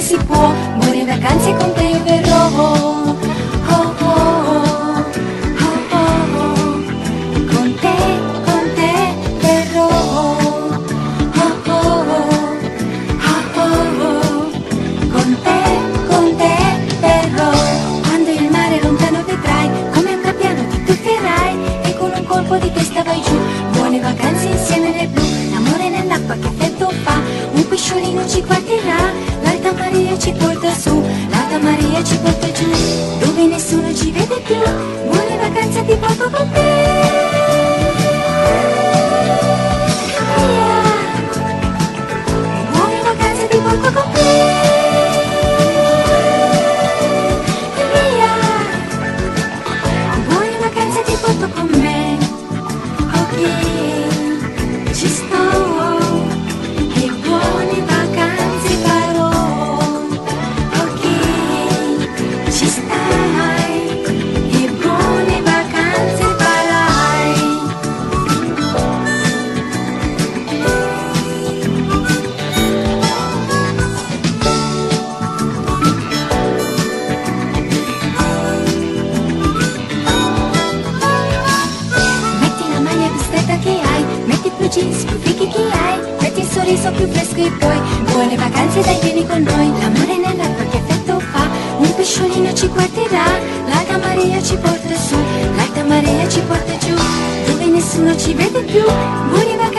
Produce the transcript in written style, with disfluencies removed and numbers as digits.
si può. Buone vacanze con te io verrò. Oh, oh, oh, oh, oh. Con te verrò. Oh, oh, oh, oh, oh. Con te verrò. Quando il mare lontano vedrai, come un gabbiano ti tufferai e con un colpo di testa vai giù. Buone vacanze insieme nel blu, l'amore nell'acqua che effetto fa. Un pesciolino ci guarderà, l'alta Maria ci porta su, l'alta Maria ci porta giù, dove nessuno ci vede più. Buone vacanze ti porto con te. Via. Buone vacanze ti porto con te. Via. Buone vacanze ti porto con me. Ok, ci sto. E buone vacanze farò. Ok, ci stai. E buone vacanze farai. Metti la maglia più stretta che hai, metti più jeans più fichi che hai, metti il sorriso più fresco e poi buone vacanze dai, vieni con noi. L'amore nell'acqua che effetto fa, un pesciolino ci guarderà, l'alta Maria ci porta su, l'alta Maria ci porta giù, dove nessuno ci vede più. Buone vacanze